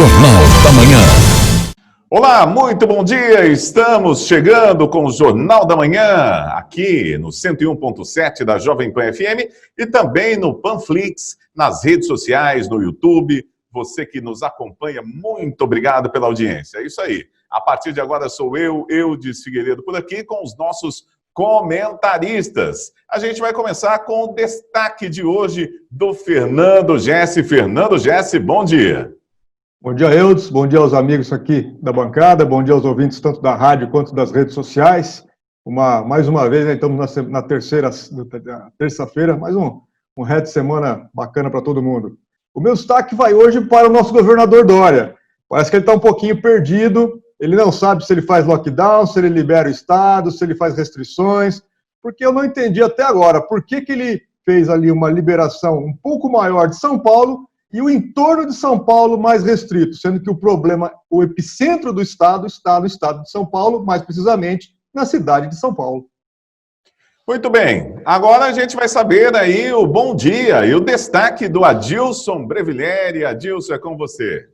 Jornal da Manhã. Olá, muito bom dia. Estamos chegando com o Jornal da Manhã, aqui no 101.7 da Jovem Pan FM e também no Panflix, nas redes sociais, no YouTube. Você que nos acompanha, muito obrigado pela audiência. É isso aí. A partir de agora sou Eudes Figueiredo, por aqui com os nossos comentaristas. A gente vai começar com o destaque de hoje do Fernando Gessi. Fernando Gessi, bom dia. Bom dia, Eudes. Bom dia aos amigos aqui da bancada. Bom dia aos ouvintes, tanto da rádio quanto das redes sociais. Mais uma vez, né, estamos na terça-feira, mais um resto de semana bacana para todo mundo. O meu destaque vai hoje para o nosso governador Dória. Parece que ele está um pouquinho perdido. Ele não sabe se ele faz lockdown, se ele libera o estado, se ele faz restrições, porque eu não entendi até agora por que ele fez ali uma liberação um pouco maior de São Paulo e o entorno de São Paulo mais restrito, sendo que o epicentro do estado está no estado de São Paulo, mais precisamente na cidade de São Paulo. Muito bem, agora a gente vai saber aí o bom dia e o destaque do Adilson Breviglieri. Adilson, é com você.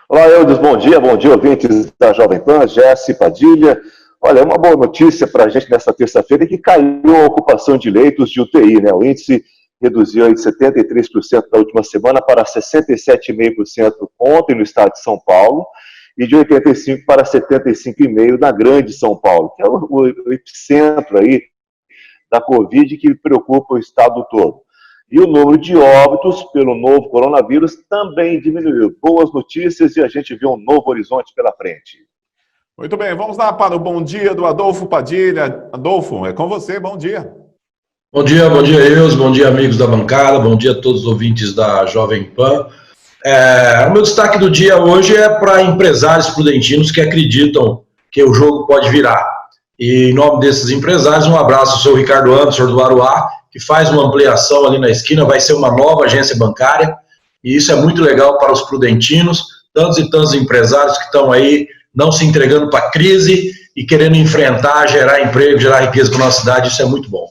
Olá, Eudes, bom dia, ouvintes da Jovem Pan, Gessi, Padilha. Olha, uma boa notícia para a gente nesta terça-feira é que caiu a ocupação de leitos de UTI, né? O índice reduziu aí de 73% na última semana para 67,5% ontem no estado de São Paulo e de 85% para 75,5% na grande São Paulo, que é o epicentro aí da Covid que preocupa o estado todo. E o número de óbitos pelo novo coronavírus também diminuiu. Boas notícias e a gente vê um novo horizonte pela frente. Muito bem, vamos lá para o bom dia do Adolfo Padilha. Adolfo, é com você, bom dia. Bom dia, Eus, bom dia, amigos da bancada, bom dia a todos os ouvintes da Jovem Pan. O meu destaque do dia hoje é para empresários prudentinos que acreditam que o jogo pode virar. E em nome desses empresários, um abraço ao seu Ricardo Anderson do Aruá, que faz uma ampliação ali na esquina, vai ser uma nova agência bancária, e isso é muito legal para os prudentinos, tantos e tantos empresários que estão aí não se entregando para a crise e querendo enfrentar, gerar emprego, gerar riqueza para a nossa cidade, isso é muito bom.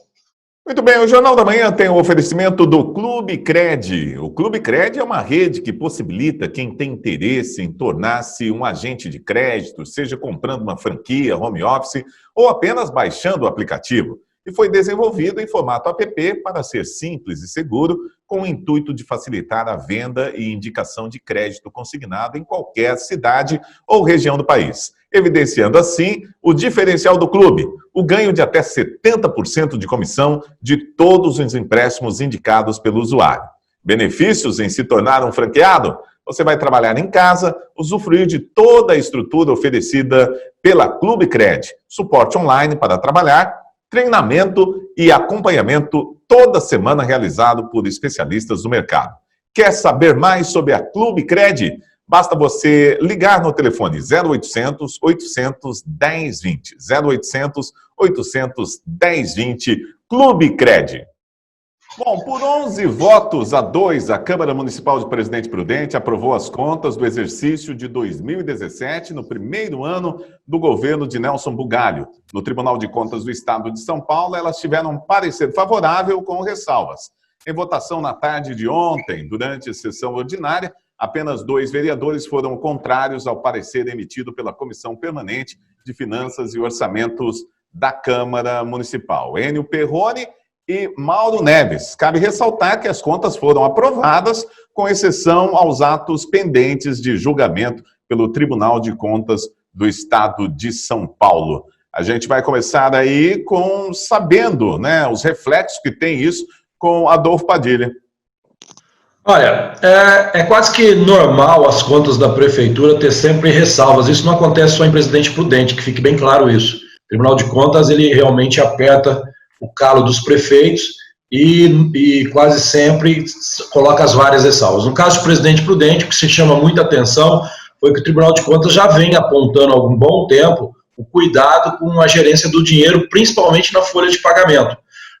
Muito bem, o Jornal da Manhã tem o oferecimento do Clube Cred. O Clube Cred é uma rede que possibilita quem tem interesse em tornar-se um agente de crédito, seja comprando uma franquia, home office ou apenas baixando o aplicativo. E foi desenvolvido em formato app para ser simples e seguro, com o intuito de facilitar a venda e indicação de crédito consignado em qualquer cidade ou região do país, evidenciando assim o diferencial do clube, o ganho de até 70% de comissão de todos os empréstimos indicados pelo usuário. Benefícios em se tornar um franqueado? Você vai trabalhar em casa, usufruir de toda a estrutura oferecida pela Clube Cred, suporte online para trabalhar, treinamento e acompanhamento toda semana realizado por especialistas do mercado. Quer saber mais sobre a Clube Cred? Basta você ligar no telefone 0800 800 1020. 0800 800 1020, Clube Cred. Bom, por 11 votos a 2, a Câmara Municipal de Presidente Prudente aprovou as contas do exercício de 2017, no primeiro ano do governo de Nelson Bugalho. No Tribunal de Contas do Estado de São Paulo, elas tiveram um parecer favorável com ressalvas. Em votação na tarde de ontem, durante a sessão ordinária, apenas 2 vereadores foram contrários ao parecer emitido pela Comissão Permanente de Finanças e Orçamentos da Câmara Municipal. Enio Perrone e Mauro Neves. Cabe ressaltar que as contas foram aprovadas, com exceção aos atos pendentes de julgamento pelo Tribunal de Contas do Estado de São Paulo. A gente vai começar aí sabendo, né, os reflexos que tem isso com Adolfo Padilha. Olha, é quase que normal as contas da prefeitura ter sempre ressalvas. Isso não acontece só em Presidente Prudente, que fique bem claro isso. O Tribunal de Contas, ele realmente aperta o calo dos prefeitos e quase sempre coloca as várias ressalvas. No caso do Presidente Prudente, o que se chama muita atenção foi que o Tribunal de Contas já vem apontando há algum bom tempo o cuidado com a gerência do dinheiro, principalmente na folha de pagamento,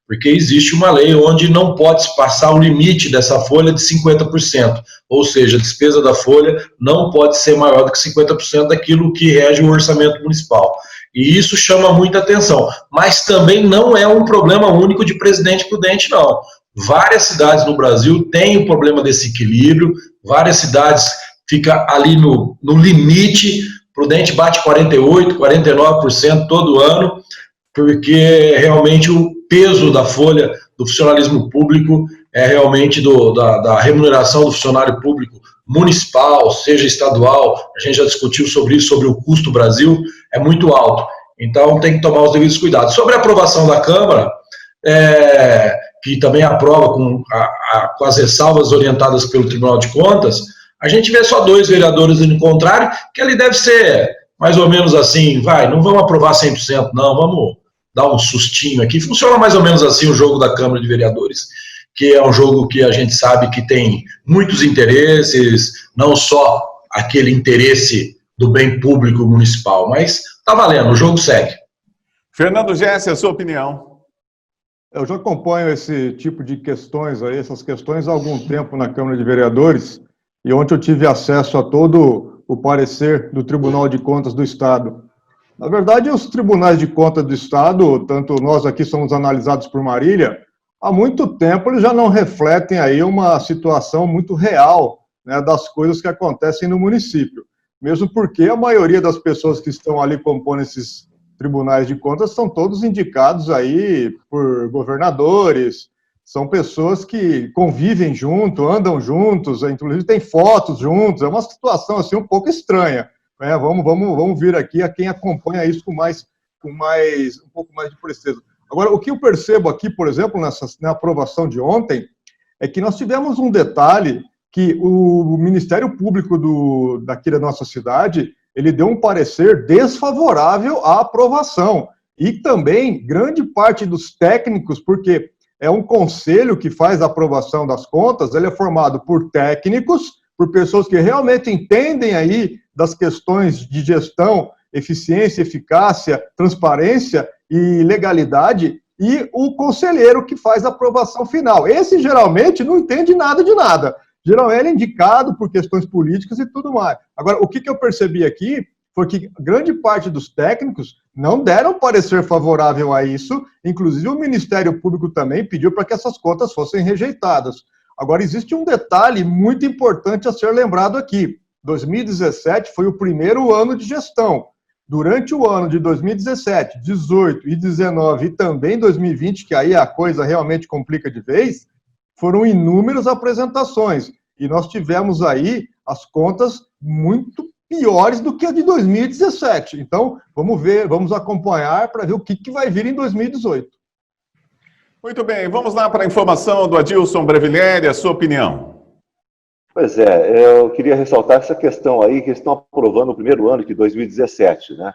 porque existe uma lei onde não pode passar o limite dessa folha de 50%, ou seja, a despesa da folha não pode ser maior do que 50% daquilo que rege o orçamento municipal. E isso chama muita atenção, mas também não é um problema único de Presidente Prudente, não. Várias cidades no Brasil têm o problema desse equilíbrio, várias cidades fica ali no limite. Prudente bate 48%, 49% todo ano, porque realmente o peso da folha do funcionalismo público é realmente da remuneração do funcionário público municipal, seja estadual, a gente já discutiu sobre isso, sobre o custo Brasil, é muito alto. Então tem que tomar os devidos cuidados. Sobre a aprovação da Câmara, que também aprova com as ressalvas orientadas pelo Tribunal de Contas, a gente vê só 2 vereadores no contrário, que ele deve ser mais ou menos assim, não vamos aprovar 100%, não, vamos dar um sustinho aqui. Funciona mais ou menos assim o jogo da Câmara de Vereadores, que é um jogo que a gente sabe que tem muitos interesses, não só aquele interesse do bem público municipal, mas tá valendo, o jogo segue. Fernando Gessi, a sua opinião? Eu já acompanho esse tipo de questões aí, essas questões há algum tempo na Câmara de Vereadores, e ontem eu tive acesso a todo o parecer do Tribunal de Contas do Estado. Na verdade, os tribunais de contas do Estado, tanto nós aqui somos analisados por Marília, há muito tempo eles já não refletem aí uma situação muito real, né, das coisas que acontecem no município. Mesmo porque a maioria das pessoas que estão ali compondo esses tribunais de contas são todos indicados aí por governadores, são pessoas que convivem junto, andam juntos, inclusive tem fotos juntos, é uma situação assim um pouco estranha. Vamos vir aqui a quem acompanha isso com um pouco mais de preciso. Agora, o que eu percebo aqui, por exemplo, na aprovação de ontem, é que nós tivemos um detalhe que o Ministério Público daqui da nossa cidade, ele deu um parecer desfavorável à aprovação. E também, grande parte dos técnicos, porque é um conselho que faz a aprovação das contas, ele é formado por técnicos, por pessoas que realmente entendem aí das questões de gestão, eficiência, eficácia, transparência e legalidade, e o conselheiro que faz a aprovação final. Esse, geralmente, não entende nada de nada. Geralmente, ele é indicado por questões políticas e tudo mais. Agora, o que eu percebi aqui foi que grande parte dos técnicos não deram parecer favorável a isso, inclusive o Ministério Público também pediu para que essas contas fossem rejeitadas. Agora, existe um detalhe muito importante a ser lembrado aqui. 2017 foi o primeiro ano de gestão. Durante o ano de 2017, 18 e 19 e também 2020, que aí a coisa realmente complica de vez, foram inúmeras apresentações. E nós tivemos aí as contas muito piores do que a de 2017. Então, vamos acompanhar para ver o que vai vir em 2018. Muito bem, vamos lá para a informação do Adilson Brevileri, a sua opinião. Pois é, eu queria ressaltar essa questão aí, que eles estão aprovando o primeiro ano de 2017, né?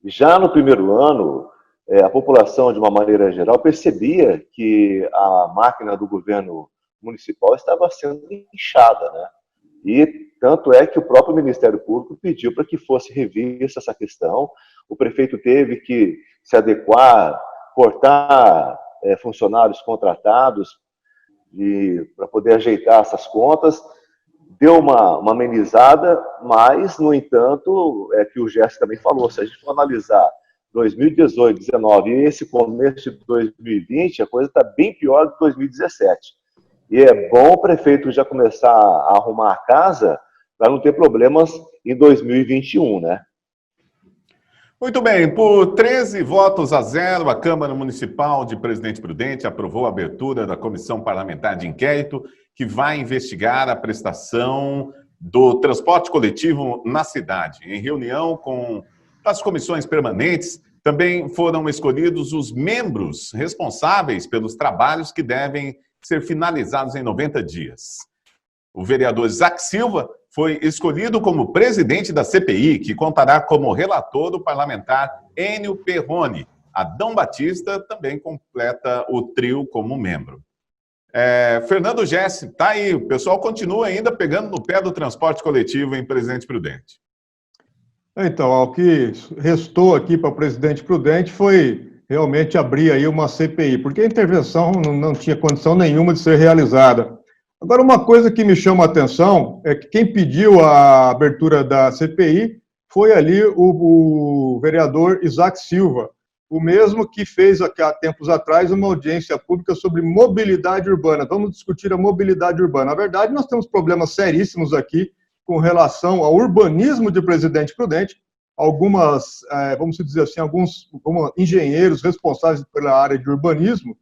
Já no primeiro ano, a população, de uma maneira geral, percebia que a máquina do governo municipal estava sendo inchada, né? E tanto é que o próprio Ministério Público pediu para que fosse revista essa questão, o prefeito teve que se adequar, cortar funcionários contratados para poder ajeitar essas contas, deu uma amenizada, mas, no entanto, é que o Gersi também falou, se a gente for analisar 2018, 2019 e esse começo de 2020, a coisa está bem pior do que 2017. E é bom o prefeito já começar a arrumar a casa para não ter problemas em 2021, né? Muito bem, por 13 votos a 0, a Câmara Municipal de Presidente Prudente aprovou a abertura da Comissão Parlamentar de Inquérito que vai investigar a prestação do transporte coletivo na cidade. Em reunião com as comissões permanentes, também foram escolhidos os membros responsáveis pelos trabalhos que devem ser finalizados em 90 dias. O vereador Isaac Silva foi escolhido como presidente da CPI, que contará como relator o parlamentar Enio Perrone. Adão Batista também completa o trio como membro. Fernando Gessi, está aí, o pessoal continua ainda pegando no pé do transporte coletivo em Presidente Prudente. Então, o que restou aqui para o Presidente Prudente foi realmente abrir aí uma CPI, porque a intervenção não tinha condição nenhuma de ser realizada. Agora, uma coisa que me chama a atenção é que quem pediu a abertura da CPI foi ali o vereador Isaac Silva, o mesmo que fez há tempos atrás uma audiência pública sobre mobilidade urbana. Vamos discutir a mobilidade urbana. Na verdade, nós temos problemas seríssimos aqui com relação ao urbanismo de Presidente Prudente. Algumas, vamos dizer assim, alguns engenheiros responsáveis pela área de urbanismo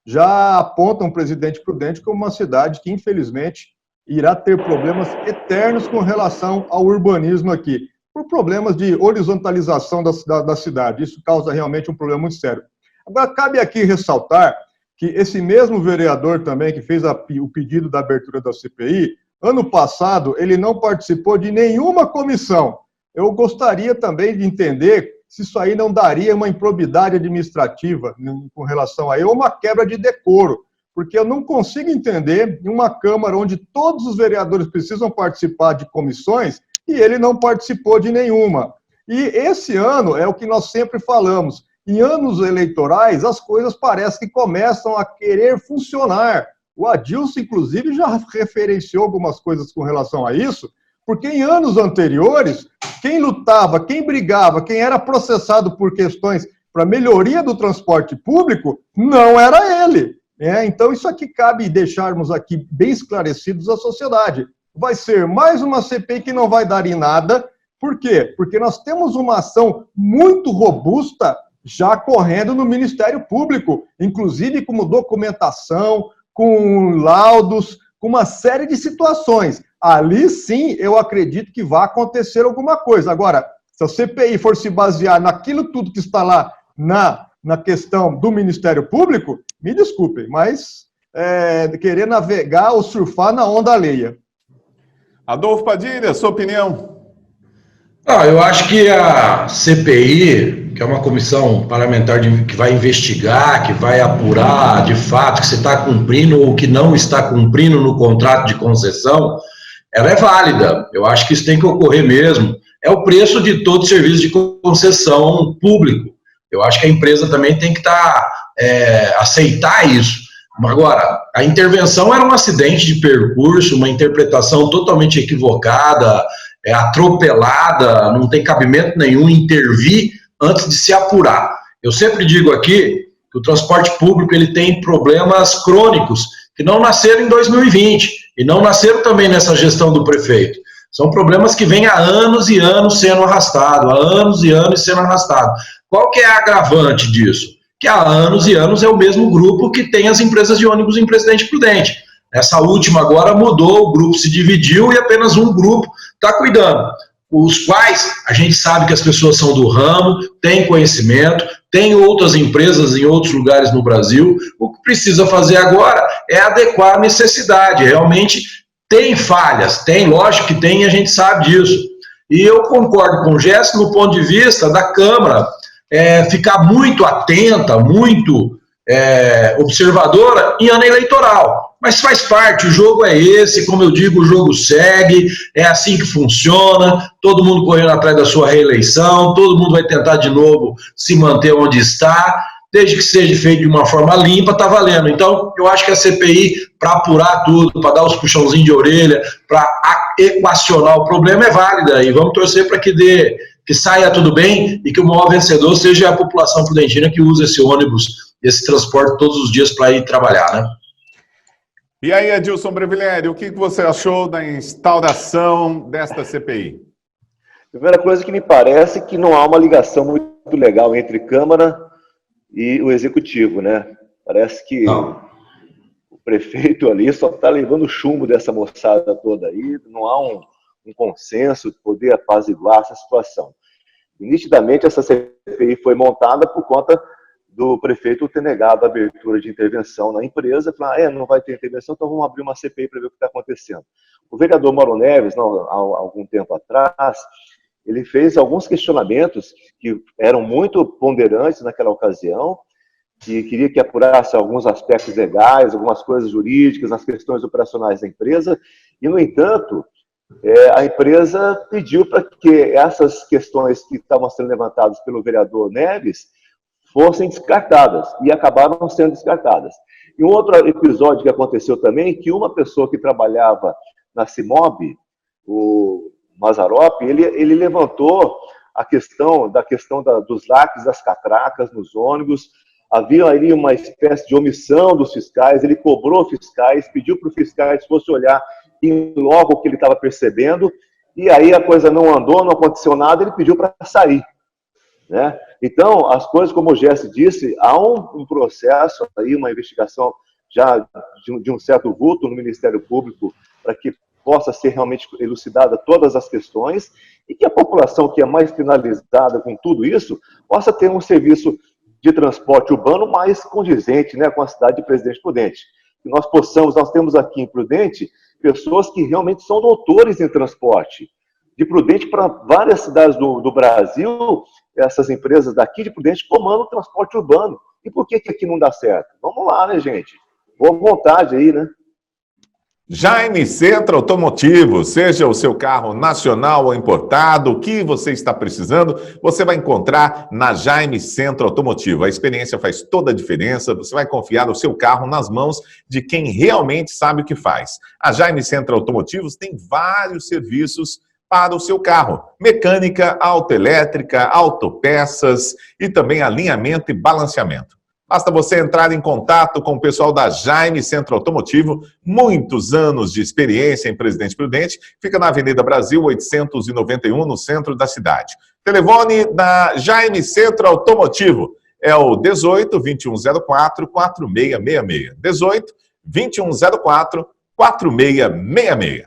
já apontam Presidente Prudente como uma cidade que, infelizmente, irá ter problemas eternos com relação ao urbanismo aqui, por problemas de horizontalização da cidade. Isso causa realmente um problema muito sério. Agora, cabe aqui ressaltar que esse mesmo vereador também, que fez o pedido da abertura da CPI, ano passado, ele não participou de nenhuma comissão. Eu gostaria também de entender se isso aí não daria uma improbidade administrativa com relação a ele, ou uma quebra de decoro, porque eu não consigo entender em uma Câmara onde todos os vereadores precisam participar de comissões e ele não participou de nenhuma. E esse ano é o que nós sempre falamos, em anos eleitorais as coisas parecem que começam a querer funcionar. O Adilson, inclusive, já referenciou algumas coisas com relação a isso, porque em anos anteriores, quem lutava, quem brigava, quem era processado por questões para melhoria do transporte público, não era ele. Então, isso aqui cabe deixarmos aqui bem esclarecidos à sociedade. Vai ser mais uma CPI que não vai dar em nada. Por quê? Porque nós temos uma ação muito robusta já correndo no Ministério Público, inclusive como documentação, com laudos, com uma série de situações. Ali, sim, eu acredito que vai acontecer alguma coisa. Agora, se a CPI for se basear naquilo tudo que está lá na questão do Ministério Público, me desculpem, mas querer navegar ou surfar na onda alheia. Adolfo Padilha, sua opinião? Eu acho que a CPI, que é uma comissão parlamentar que vai investigar, que vai apurar de fato que você está cumprindo ou que não está cumprindo no contrato de concessão, ela é válida. Eu acho que isso tem que ocorrer mesmo. É o preço de todo serviço de concessão público. Eu acho que a empresa também tem que aceitar isso. Agora, a intervenção era um acidente de percurso, uma interpretação totalmente equivocada, atropelada, não tem cabimento nenhum intervir antes de se apurar. Eu sempre digo aqui que o transporte público ele tem problemas crônicos que não nasceram em 2020 e não nasceram também nessa gestão do prefeito. São problemas que vêm há anos e anos sendo arrastados, há anos e anos sendo arrastados. Qual que é a agravante disso? Que há anos e anos é o mesmo grupo que tem as empresas de ônibus em Presidente Prudente. Essa última agora mudou, o grupo se dividiu e apenas um grupo está cuidando. Os quais a gente sabe que as pessoas são do ramo, têm conhecimento, tem outras empresas em outros lugares no Brasil. O que precisa fazer agora é adequar a necessidade. Realmente tem falhas, tem, lógico que tem, e a gente sabe disso. E eu concordo com o Gesso no ponto de vista da Câmara ficar muito atenta, muito observadora em ano eleitoral. Mas faz parte, o jogo é esse, como eu digo, o jogo segue, é assim que funciona, todo mundo correndo atrás da sua reeleição, todo mundo vai tentar de novo se manter onde está, desde que seja feito de uma forma limpa, está valendo. Então, eu acho que a CPI, para apurar tudo, para dar os puxãozinhos de orelha, para equacionar o problema, é válida, e vamos torcer para que saia tudo bem e que o maior vencedor seja a população prudentina que usa esse ônibus, esse transporte todos os dias para ir trabalhar, né? E aí, Adilson Brevileri, o que você achou da instauração desta CPI? Primeira coisa que me parece que não há uma ligação muito legal entre Câmara e o Executivo, né? Parece que o prefeito ali só está levando chumbo dessa moçada toda aí, não há um consenso de poder apaziguar essa situação. E, nitidamente, essa CPI foi montada por conta do prefeito ter negado a abertura de intervenção na empresa, falar, não vai ter intervenção, então vamos abrir uma CPI para ver o que está acontecendo. O vereador Mauro Neves, há algum tempo atrás, ele fez alguns questionamentos que eram muito ponderantes naquela ocasião, que queria que apurasse alguns aspectos legais, algumas coisas jurídicas, as questões operacionais da empresa, e, no entanto, a empresa pediu para que essas questões que estavam sendo levantadas pelo vereador Neves fossem descartadas, e acabaram sendo descartadas. E um outro episódio que aconteceu também, que uma pessoa que trabalhava na CIMOB, o Mazzaropi, ele levantou a questão dos lacres das catracas nos ônibus, havia ali uma espécie de omissão dos fiscais, ele cobrou fiscais, pediu para os fiscais que fossem olhar em logo o que ele estava percebendo, e aí a coisa não andou, não aconteceu nada, ele pediu para sair, né? Então, as coisas, como o Jesse disse, há um processo aí, uma investigação já de um certo vulto no Ministério Público para que possa ser realmente elucidada todas as questões e que a população que é mais finalizada com tudo isso possa ter um serviço de transporte urbano mais condizente, né, com a cidade de Presidente Prudente. Que nós temos aqui em Prudente pessoas que realmente são doutores em transporte. De Prudente para várias cidades do Brasil, essas empresas daqui de Prudente comandam o transporte urbano. E por que aqui não dá certo? Vamos lá, né, gente? Boa vontade aí, né? Jaime Centro Automotivo, seja o seu carro nacional ou importado, o que você está precisando, você vai encontrar na Jaime Centro Automotivo. A experiência faz toda a diferença, você vai confiar o seu carro nas mãos de quem realmente sabe o que faz. A Jaime Centro Automotivos tem vários serviços para o seu carro: mecânica, autoelétrica, autopeças e também alinhamento e balanceamento. Basta você entrar em contato com o pessoal da Jaime Centro Automotivo, muitos anos de experiência em Presidente Prudente, fica na Avenida Brasil 891, no centro da cidade. Telefone da Jaime Centro Automotivo é o 18-2104-4666. 18-2104-4666.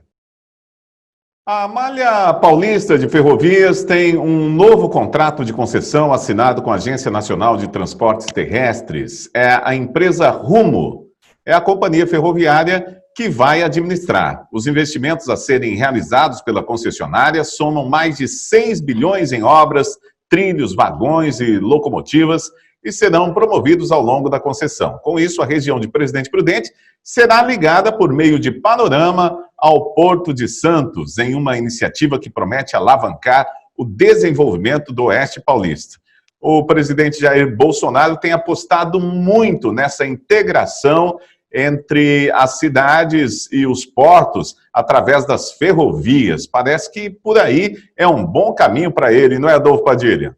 A Malha Paulista de Ferrovias tem um novo contrato de concessão assinado com a Agência Nacional de Transportes Terrestres. É a empresa Rumo, é a companhia ferroviária que vai administrar. Os investimentos a serem realizados pela concessionária somam mais de 6 bilhões em obras, trilhos, vagões e locomotivas e serão promovidos ao longo da concessão. Com isso, a região de Presidente Prudente será ligada por meio de panorama ao Porto de Santos, em uma iniciativa que promete alavancar o desenvolvimento do Oeste Paulista. O presidente Jair Bolsonaro tem apostado muito nessa integração entre as cidades e os portos através das ferrovias. Parece que por aí é um bom caminho para ele, não é, Adolfo Padilha?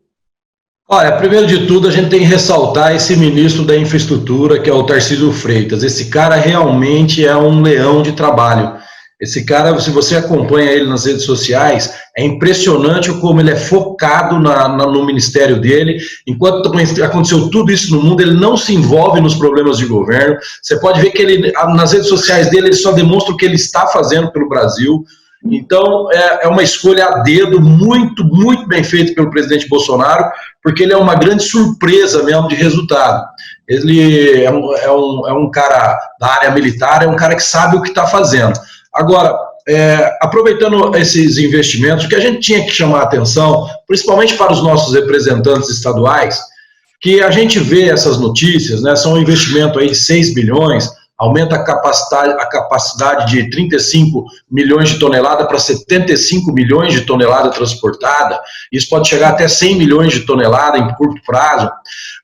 Olha, primeiro de tudo, a gente tem que ressaltar esse ministro da Infraestrutura, que é o Tarcísio Freitas. Esse cara realmente é um leão de trabalho. Esse cara, se você acompanha ele nas redes sociais, é impressionante como ele é focado no ministério dele. Enquanto aconteceu tudo isso no mundo, ele não se envolve nos problemas de governo. Você pode ver que ele, nas redes sociais dele, ele só demonstra o que ele está fazendo pelo Brasil. Então, é uma escolha a dedo, muito, muito bem feita pelo presidente Bolsonaro, porque ele é uma grande surpresa mesmo de resultado. Ele é um cara da área militar, é um cara que sabe o que está fazendo. Agora, aproveitando esses investimentos, o que a gente tinha que chamar a atenção, principalmente para os nossos representantes estaduais, que a gente vê essas notícias, né, são um investimento aí de 6 bilhões, aumenta a capacidade de 35 milhões de toneladas para 75 milhões de toneladas transportadas, isso pode chegar até 100 milhões de toneladas em curto prazo.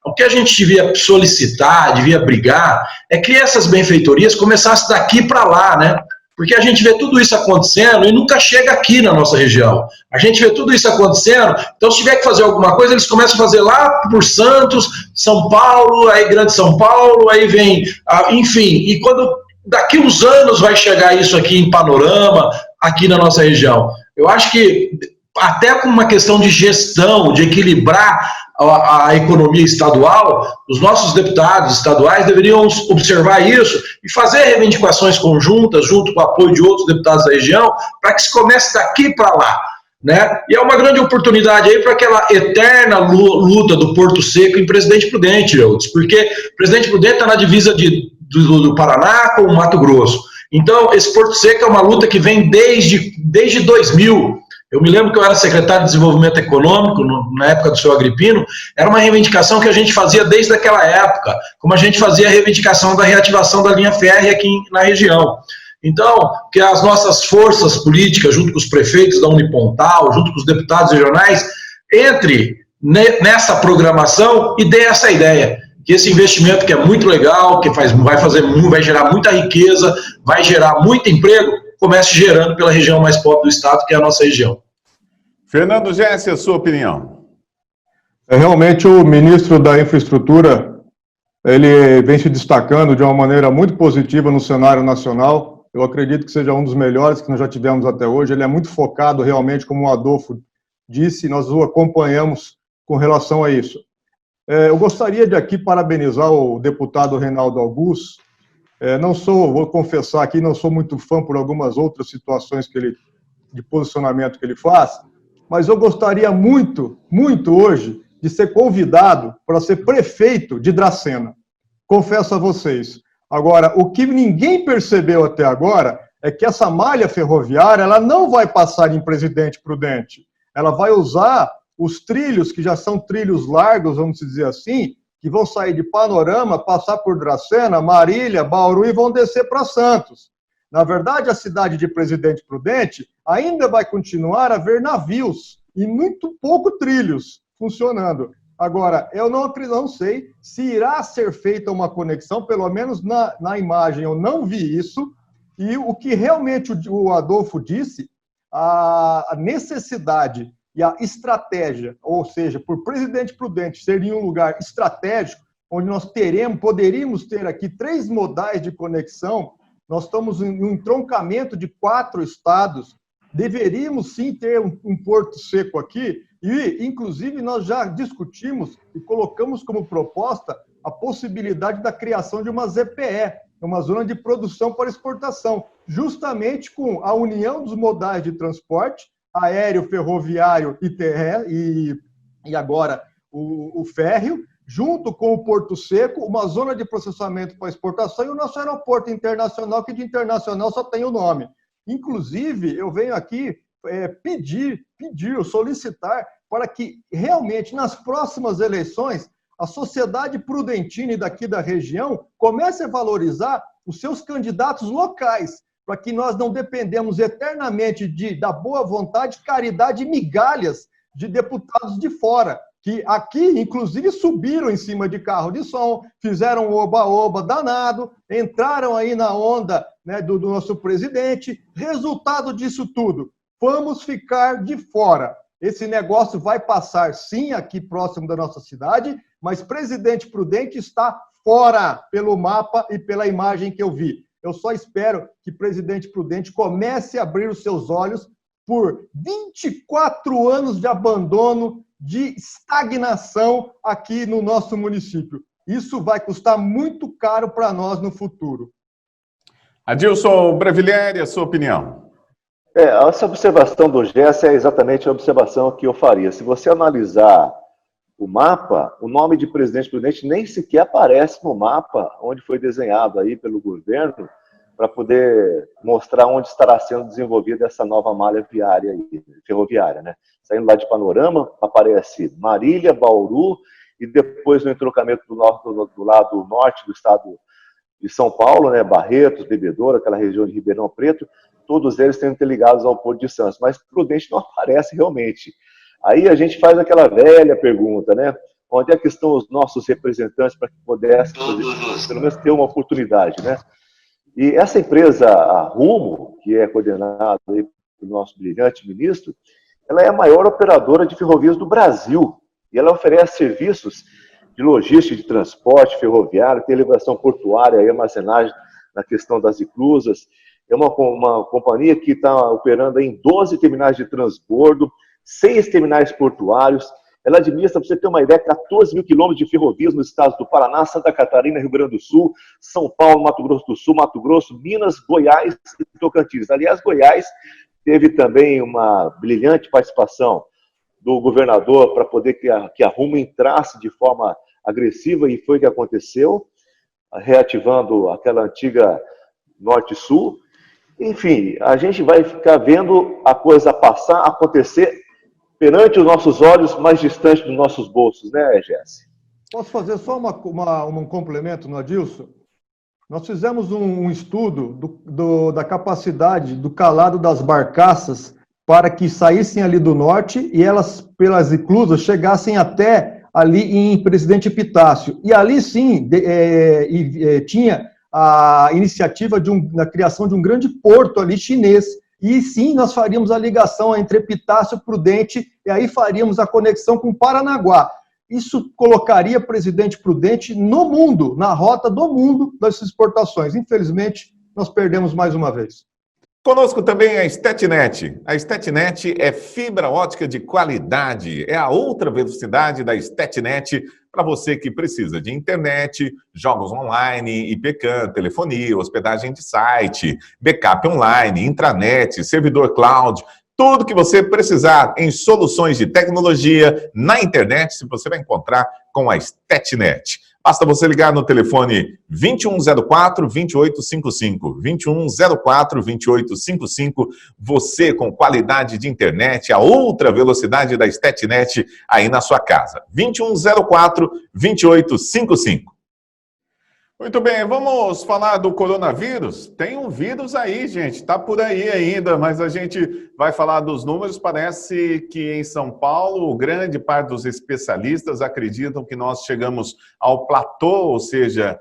O que a gente devia solicitar, devia brigar, é que essas benfeitorias começassem daqui para lá, né? Porque a gente vê tudo isso acontecendo e nunca chega aqui na nossa região. A gente vê tudo isso acontecendo, então se tiver que fazer alguma coisa, eles começam a fazer lá por Santos, São Paulo, aí Grande São Paulo, aí vem, enfim, e quando daqui uns anos vai chegar isso aqui em Panorama, aqui na nossa região. Eu acho que até com uma questão de gestão, de equilibrar a economia estadual, os nossos deputados estaduais deveriam observar isso e fazer reivindicações conjuntas, junto com o apoio de outros deputados da região, para que se comece daqui para lá, né? E é uma grande oportunidade aí para aquela eterna luta do Porto Seco em Presidente Prudente, porque Presidente Prudente está na divisa do Paraná com o Mato Grosso. Então, esse Porto Seco é uma luta que vem desde 2000. Eu me lembro que eu era secretário de Desenvolvimento Econômico, na época do seu Agripino, era uma reivindicação que a gente fazia desde aquela época, como a gente fazia a reivindicação da reativação da linha férrea aqui na região. Então, que as nossas forças políticas, junto com os prefeitos da Unipontal, junto com os deputados regionais, entre nessa programação e dê essa ideia, que esse investimento que é muito legal, que vai gerar muita riqueza, vai gerar muito emprego, comece gerando pela região mais pobre do estado, que é a nossa região. Fernando Jesse, a sua opinião? Realmente o ministro da Infraestrutura, ele vem se destacando de uma maneira muito positiva no cenário nacional. Eu acredito que seja um dos melhores que nós já tivemos até hoje. Ele é muito focado realmente, como o Adolfo disse, nós o acompanhamos com relação a isso. Eu gostaria de aqui parabenizar o deputado Reinaldo Augusto. Vou confessar aqui, não sou muito fã por algumas outras situações de posicionamento que ele faz, mas eu gostaria muito, muito hoje de ser convidado para ser prefeito de Dracena. Confesso a vocês. Agora, o que ninguém percebeu até agora é que essa malha ferroviária ela não vai passar em Presidente Prudente. Ela vai usar os trilhos, que já são trilhos largos, vamos dizer assim, que vão sair de Panorama, passar por Dracena, Marília, Bauru e vão descer para Santos. Na verdade, a cidade de Presidente Prudente ainda vai continuar a ver navios e muito pouco trilhos funcionando. Agora, eu não sei se irá ser feita uma conexão, pelo menos na imagem eu não vi isso, e o que realmente o Adolfo disse, a necessidade e a estratégia, ou seja, por Presidente Prudente ser em um lugar estratégico, onde nós poderíamos ter aqui 3 modais de conexão, nós estamos em um entroncamento de 4 estados, deveríamos sim ter um porto seco aqui, e inclusive nós já discutimos e colocamos como proposta a possibilidade da criação de uma ZPE, uma zona de produção para exportação, justamente com a união dos modais de transporte, aéreo, ferroviário e agora o férreo, junto com o Porto Seco, uma zona de processamento para exportação e o nosso aeroporto internacional, que de internacional só tem o nome. Inclusive, eu venho aqui solicitar para que realmente nas próximas eleições a sociedade prudentina daqui da região comece a valorizar os seus candidatos locais, para que nós não dependemos eternamente da boa vontade, caridade e migalhas de deputados de fora, que aqui, inclusive, subiram em cima de carro de som, fizeram um oba-oba danado, entraram aí na onda, né, do nosso presidente. Resultado disso tudo, vamos ficar de fora. Esse negócio vai passar, sim, aqui próximo da nossa cidade, mas Presidente Prudente está fora pelo mapa e pela imagem que eu vi. Eu só espero que Presidente Prudente comece a abrir os seus olhos por 24 anos de abandono, de estagnação aqui no nosso município. Isso vai custar muito caro para nós no futuro. Adilson Breviglieri, a sua opinião? Essa observação do Gerson é exatamente a observação que eu faria. Se você analisar o mapa, o nome de Presidente Prudente nem sequer aparece no mapa onde foi desenhado aí pelo governo para poder mostrar onde estará sendo desenvolvida essa nova malha ferroviária, né? Saindo lá de Panorama, aparece Marília, Bauru, e depois no entroncamento do lado norte do estado de São Paulo, né? Barretos, Bebedouro, aquela região de Ribeirão Preto, todos eles têm interligados ao Porto de Santos, mas Prudente não aparece realmente. Aí a gente faz aquela velha pergunta, né? Onde é que estão os nossos representantes para que pudessem, pelo menos, ter uma oportunidade, né? E essa empresa, a Rumo, que é coordenada pelo nosso brilhante ministro, ela é a maior operadora de ferrovias do Brasil. E ela oferece serviços de logística, de transporte ferroviário, tem elevação portuária e armazenagem na questão das inclusas. É uma companhia que está operando em 12 terminais de transbordo, 6 terminais portuários. Ela administra, para você ter uma ideia, 14 mil quilômetros de ferrovias nos estados do Paraná, Santa Catarina, Rio Grande do Sul, São Paulo, Mato Grosso do Sul, Mato Grosso, Minas, Goiás e Tocantins. Aliás, Goiás teve também uma brilhante participação do governador para poder que a Rumo entrasse de forma agressiva, e foi o que aconteceu, reativando aquela antiga Norte-Sul. Enfim, a gente vai ficar vendo a coisa passar, acontecer perante os nossos olhos, mais distante dos nossos bolsos, né, Jesse? Posso fazer só um complemento no Adilson? Nós fizemos um estudo da capacidade do calado das barcaças para que saíssem ali do norte e elas, pelas inclusas, chegassem até ali em Presidente Epitácio. E ali, sim, tinha a iniciativa da criação de um grande porto ali chinês. E sim, nós faríamos a ligação entre Epitácio e Prudente, e aí faríamos a conexão com Paranaguá. Isso colocaria Presidente Prudente no mundo, na rota do mundo das exportações. Infelizmente, nós perdemos mais uma vez. Conosco também a StatNet. A StatNet é fibra ótica de qualidade. É a outra velocidade da StatNet para você que precisa de internet, jogos online, IPCAM, telefonia, hospedagem de site, backup online, intranet, servidor cloud. Tudo que você precisar em soluções de tecnologia na internet, você vai encontrar com a StatNet. Basta você ligar no telefone 2104-2855. 2104-2855. Você com qualidade de internet, a outra velocidade da StatNet aí na sua casa. 2104-2855. Muito bem, vamos falar do coronavírus? Tem um vírus aí, gente, tá por aí ainda, mas a gente vai falar dos números. Parece que em São Paulo, grande parte dos especialistas acreditam que nós chegamos ao platô, ou seja,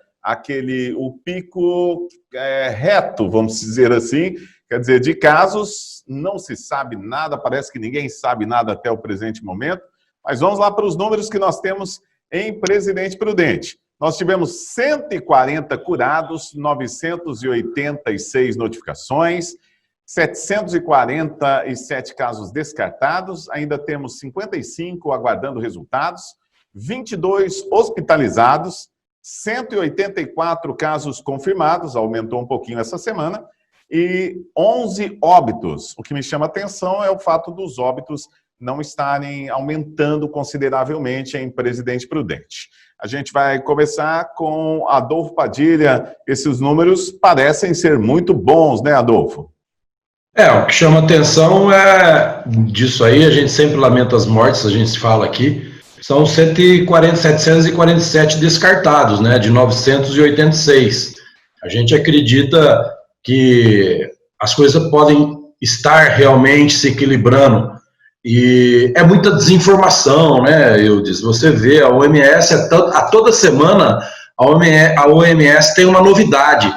o pico reto, vamos dizer assim, quer dizer, de casos, não se sabe nada, parece que ninguém sabe nada até o presente momento, mas vamos lá para os números que nós temos em Presidente Prudente. Nós tivemos 140 curados, 986 notificações, 747 casos descartados, ainda temos 55 aguardando resultados, 22 hospitalizados, 184 casos confirmados, aumentou um pouquinho essa semana, e 11 óbitos. O que me chama a atenção é o fato dos óbitos não estarem aumentando consideravelmente em Presidente Prudente. A gente vai começar com Adolfo Padilha. Esses números parecem ser muito bons, né, Adolfo? O que chama atenção é disso aí, a gente sempre lamenta as mortes, a gente fala aqui, são 747 descartados, né, de 986. A gente acredita que as coisas podem estar realmente se equilibrando. E é muita desinformação, né, Eudes? Você vê, a OMS, a toda semana, a OMS tem uma novidade.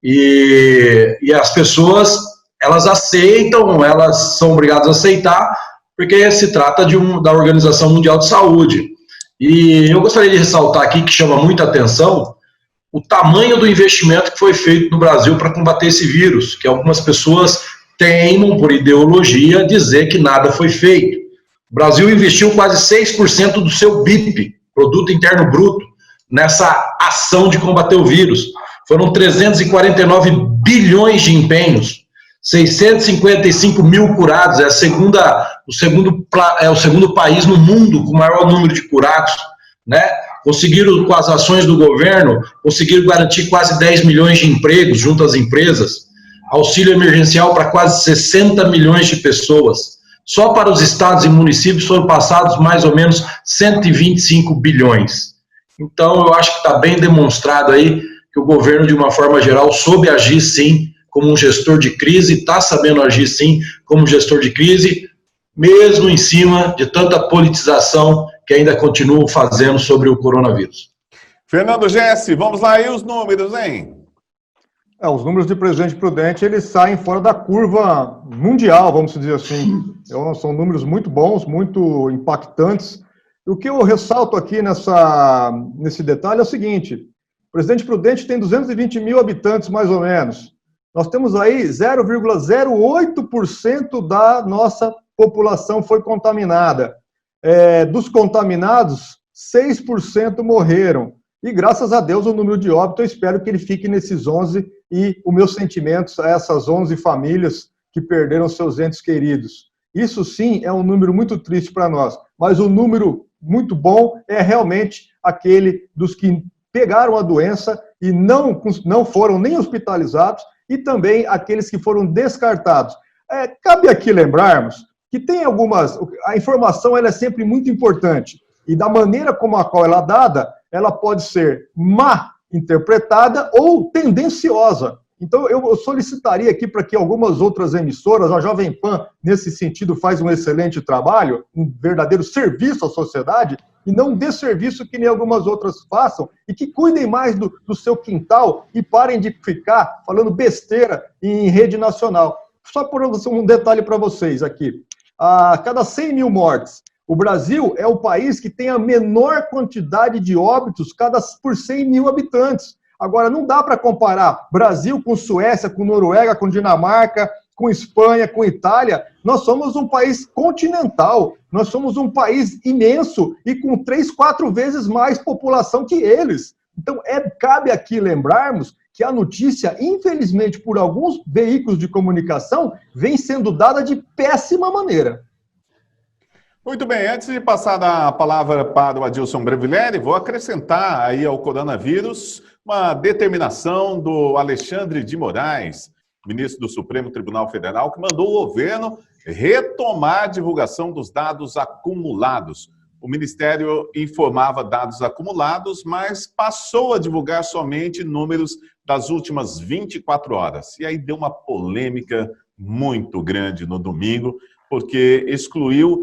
E as pessoas, elas aceitam, elas são obrigadas a aceitar, porque se trata da Organização Mundial de Saúde. E eu gostaria de ressaltar aqui, que chama muita atenção, o tamanho do investimento que foi feito no Brasil para combater esse vírus, que algumas pessoas teimam, por ideologia, dizer que nada foi feito. O Brasil investiu quase 6% do seu BIP, Produto Interno Bruto, nessa ação de combater o vírus. Foram 349 bilhões de empenhos, 655 mil curados, é o segundo país no mundo com o maior número de curados, né? Conseguiram, com as ações do governo, conseguiram garantir quase 10 milhões de empregos junto às empresas, auxílio emergencial para quase 60 milhões de pessoas. Só para os estados e municípios foram passados mais ou menos 125 bilhões. Então, eu acho que está bem demonstrado aí que o governo, de uma forma geral, soube agir, sim, como um gestor de crise, está sabendo agir, sim, como gestor de crise, mesmo em cima de tanta politização que ainda continuam fazendo sobre o coronavírus. Fernando Gessi, vamos lá aí os números, hein? Os números de Presidente Prudente, eles saem fora da curva mundial, vamos dizer assim. São números muito bons, muito impactantes. E o que eu ressalto aqui nesse detalhe é o seguinte: o Presidente Prudente tem 220 mil habitantes, mais ou menos. Nós temos aí 0,08% da nossa população foi contaminada. Dos contaminados, 6% morreram. E, graças a Deus, o número de óbitos, eu espero que ele fique nesses 11, e os meus sentimentos a essas 11 famílias que perderam seus entes queridos. Isso, sim, é um número muito triste para nós, mas o número muito bom é realmente aquele dos que pegaram a doença e não foram nem hospitalizados, e também aqueles que foram descartados. Cabe aqui lembrarmos que tem a informação ela é sempre muito importante, e da maneira como a qual ela é dada, ela pode ser má interpretada ou tendenciosa. Então, eu solicitaria aqui para que algumas outras emissoras, a Jovem Pan, nesse sentido, faz um excelente trabalho, um verdadeiro serviço à sociedade, e não dê serviço que nem algumas outras façam, e que cuidem mais do seu quintal e parem de ficar falando besteira em rede nacional. Só por um detalhe para vocês aqui. A cada 100 mil mortes, o Brasil é o país que tem a menor quantidade de óbitos por 100 mil habitantes. Agora, não dá para comparar Brasil com Suécia, com Noruega, com Dinamarca, com Espanha, com Itália. Nós somos um país continental, nós somos um país imenso e com 3, 4 vezes mais população que eles. Então, cabe aqui lembrarmos que a notícia, infelizmente, por alguns veículos de comunicação, vem sendo dada de péssima maneira. Muito bem, antes de passar a palavra para o Adilson Brevileri, vou acrescentar aí ao coronavírus uma determinação do Alexandre de Moraes, ministro do Supremo Tribunal Federal, que mandou o governo retomar a divulgação dos dados acumulados. O Ministério informava dados acumulados, mas passou a divulgar somente números das últimas 24 horas. E aí deu uma polêmica muito grande no domingo, porque excluiu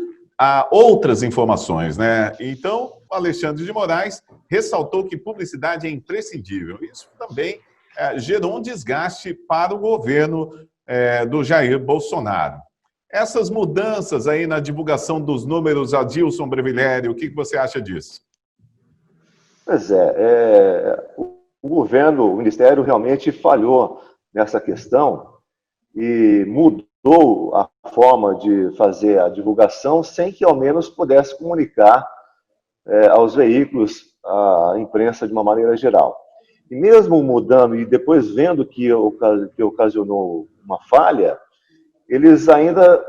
outras informações, né? Então, o Alexandre de Moraes ressaltou que publicidade é imprescindível. Isso também gerou um desgaste para o governo do Jair Bolsonaro. Essas mudanças aí na divulgação dos números, Adilson Brevileri, o que você acha disso? Pois o governo, o Ministério realmente falhou nessa questão e mudou a forma de fazer a divulgação sem que ao menos pudesse comunicar aos veículos, à imprensa de uma maneira geral. E mesmo mudando e depois vendo que ocasionou uma falha, eles ainda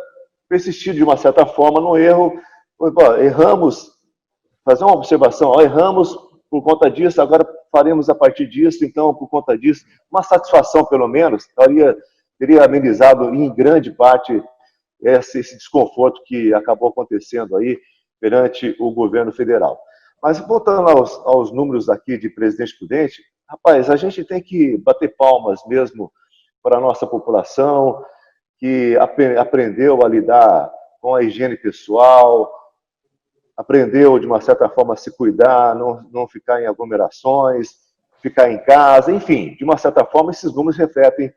persistiram de uma certa forma no erro. Erramos, fazer uma observação, erramos por conta disso, agora faremos a partir disso, então por conta disso, uma satisfação pelo menos, teria amenizado em grande parte esse desconforto que acabou acontecendo aí perante o governo federal. Mas voltando aos números aqui de Presidente Prudente, rapaz, a gente tem que bater palmas mesmo para a nossa população, que aprendeu a lidar com a higiene pessoal, aprendeu de uma certa forma a se cuidar, não ficar em aglomerações, ficar em casa, enfim, de uma certa forma esses números refletem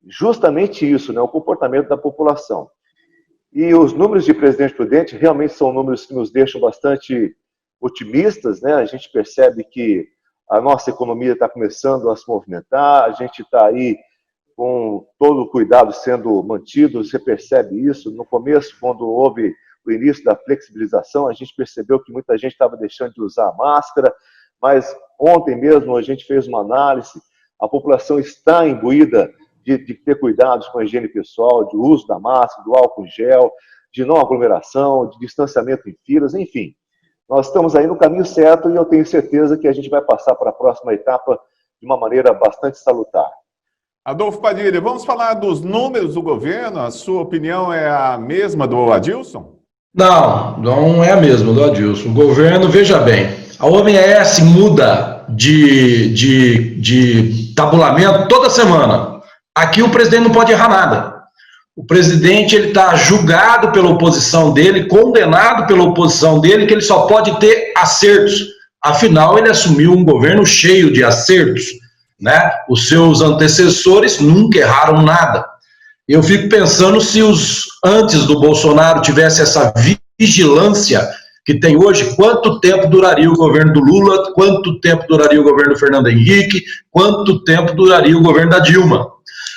justamente isso, né, o comportamento da população. E os números de Presidente Prudente realmente são números que nos deixam bastante otimistas, né? A gente percebe que a nossa economia está começando a se movimentar, a gente está aí com todo o cuidado sendo mantido, você percebe isso. No começo, quando houve o início da flexibilização, a gente percebeu que muita gente estava deixando de usar máscara, mas ontem mesmo a gente fez uma análise, a população está imbuída de ter cuidados com a higiene pessoal, de uso da máscara, do álcool em gel, de não aglomeração, de distanciamento em filas, enfim. Nós estamos aí no caminho certo e eu tenho certeza que a gente vai passar para a próxima etapa de uma maneira bastante salutar. Adolfo Padilha, vamos falar dos números do governo? A sua opinião é a mesma do Adilson? Não é a mesma do Adilson. O governo, veja bem, a OMS muda de tabulamento toda semana. Aqui o presidente não pode errar nada. O presidente está julgado pela oposição dele, condenado pela oposição dele, que ele só pode ter acertos. Afinal, ele assumiu um governo cheio de acertos, né? Os seus antecessores nunca erraram nada. Eu fico pensando se antes do Bolsonaro tivesse essa vigilância que tem hoje, quanto tempo duraria o governo do Lula, quanto tempo duraria o governo do Fernando Henrique, quanto tempo duraria o governo da Dilma.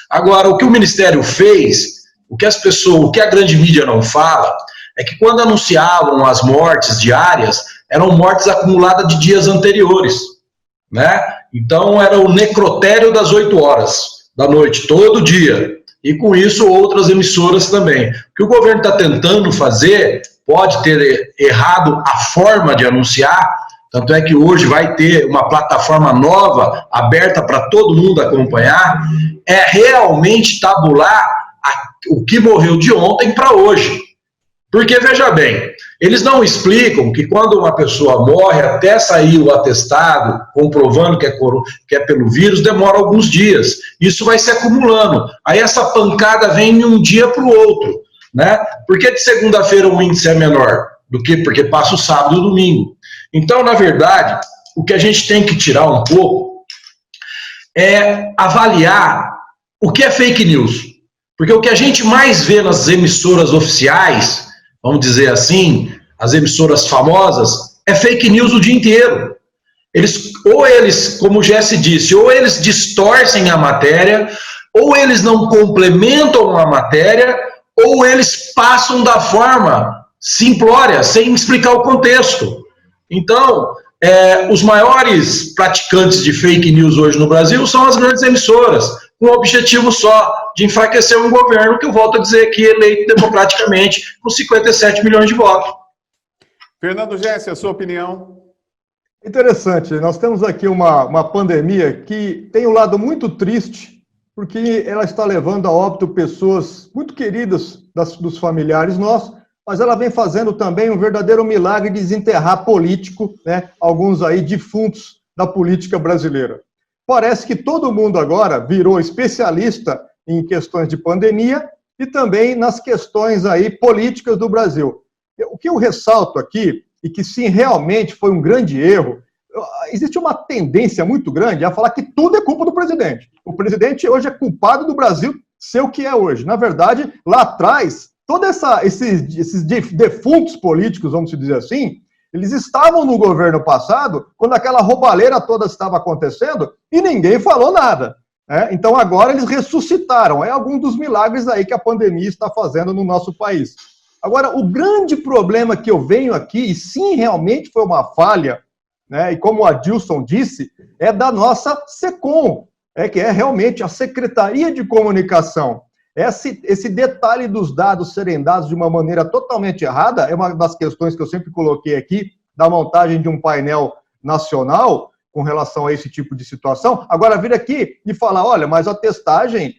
Agora, o que o Ministério fez, o que a grande mídia não fala, é que quando anunciavam as mortes diárias, eram mortes acumuladas de dias anteriores, né? Então, era o necrotério das 8 horas da noite, todo dia. E com isso, outras emissoras também. O que o governo está tentando fazer, pode ter errado a forma de anunciar, tanto é que hoje vai ter uma plataforma nova, aberta para todo mundo acompanhar, é realmente tabular o que morreu de ontem para hoje. Porque, veja bem, eles não explicam que quando uma pessoa morre, até sair o atestado, comprovando que é pelo vírus, demora alguns dias. Isso vai se acumulando. Aí essa pancada vem de um dia para o outro, né? Por que de segunda-feira o índice é menor? Porque passa o sábado e o domingo. Então, na verdade, o que a gente tem que tirar um pouco é avaliar o que é fake news. Porque o que a gente mais vê nas emissoras oficiais, vamos dizer assim, as emissoras famosas, é fake news o dia inteiro. ou eles, como o Jesse disse, ou eles distorcem a matéria, ou eles não complementam a matéria, ou eles passam da forma simplória, sem explicar o contexto. Então, os maiores praticantes de fake news hoje no Brasil são as grandes emissoras, com o objetivo só de enfraquecer um governo que eu volto a dizer aqui, eleito democraticamente, com 57 milhões de votos. Fernando Jesse, a sua opinião? Interessante, nós temos aqui uma pandemia que tem um lado muito triste, porque ela está levando a óbito pessoas muito queridas dos familiares nossos, mas ela vem fazendo também um verdadeiro milagre de desenterrar político, né, alguns aí defuntos da política brasileira. Parece que todo mundo agora virou especialista em questões de pandemia e também nas questões aí políticas do Brasil. O que eu ressalto aqui, e que sim, realmente foi um grande erro, existe uma tendência muito grande a falar que tudo é culpa do presidente. O presidente hoje é culpado do Brasil ser o que é hoje. Na verdade, lá atrás, todos esses defuntos políticos, vamos dizer assim, eles estavam no governo passado, quando aquela roubalheira toda estava acontecendo, e ninguém falou nada. Então agora eles ressuscitaram. É algum dos milagres aí que a pandemia está fazendo no nosso país. Agora, o grande problema que eu venho aqui, e sim, realmente foi uma falha, né, e como o Adilson disse, é da nossa SECOM, que é realmente a Secretaria de Comunicação. Esse detalhe dos dados serem dados de uma maneira totalmente errada é uma das questões que eu sempre coloquei aqui, da montagem de um painel nacional com relação a esse tipo de situação. Agora, vir aqui e falar, olha, mas a testagem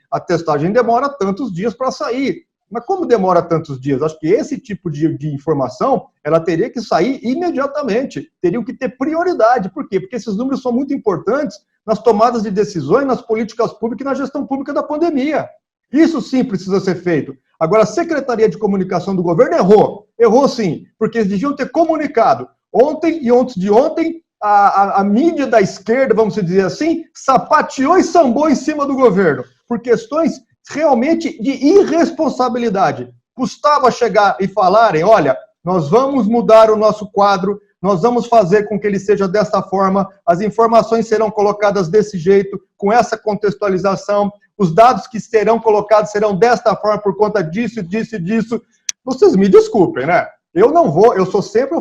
demora tantos dias para sair. Mas como demora tantos dias? Acho que esse tipo de informação, ela teria que sair imediatamente. Teriam que ter prioridade. Por quê? Porque esses números são muito importantes nas tomadas de decisões, nas políticas públicas e na gestão pública da pandemia. Isso sim precisa ser feito. Agora, a Secretaria de Comunicação do governo errou. Errou sim, porque eles deviam ter comunicado. Ontem e antes de ontem, a mídia da esquerda, vamos dizer assim, sapateou e sambou em cima do governo, por questões realmente de irresponsabilidade. Custava chegar e falarem, olha, nós vamos mudar o nosso quadro, nós vamos fazer com que ele seja dessa forma, as informações serão colocadas desse jeito, com essa contextualização, os dados que serão colocados serão desta forma por conta disso, disso e disso. Vocês me desculpem, né? Eu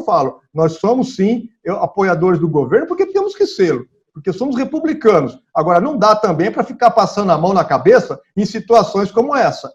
falo, nós somos sim apoiadores do governo porque temos que ser, porque somos republicanos. Agora, não dá também para ficar passando a mão na cabeça em situações como essa.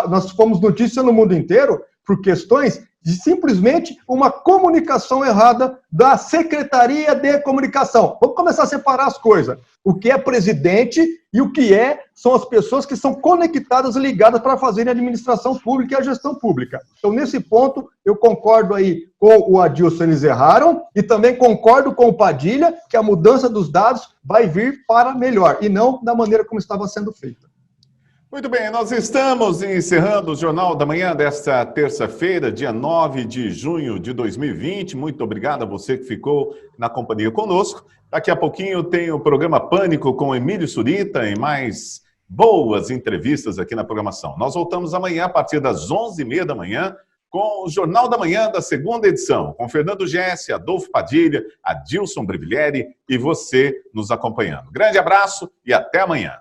Nós fomos notícia no mundo inteiro por questões de simplesmente uma comunicação errada da Secretaria de Comunicação. Vamos começar a separar as coisas. O que é presidente e o que são as pessoas que são conectadas e ligadas para fazerem a administração pública e a gestão pública. Então, nesse ponto, eu concordo aí com o Adilson, eles erraram, e também concordo com o Padilha que a mudança dos dados vai vir para melhor, e não da maneira como estava sendo feita. Muito bem, nós estamos encerrando o Jornal da Manhã desta terça-feira, dia 9 de junho de 2020. Muito obrigado a você que ficou na companhia conosco. Daqui a pouquinho tem o programa Pânico com Emílio Surita e mais boas entrevistas aqui na programação. Nós voltamos amanhã a partir das 11h30 da manhã com o Jornal da Manhã da segunda edição, com Fernando Jesse, Adolfo Padilha, Adilson Briviglieri e você nos acompanhando. Grande abraço e até amanhã.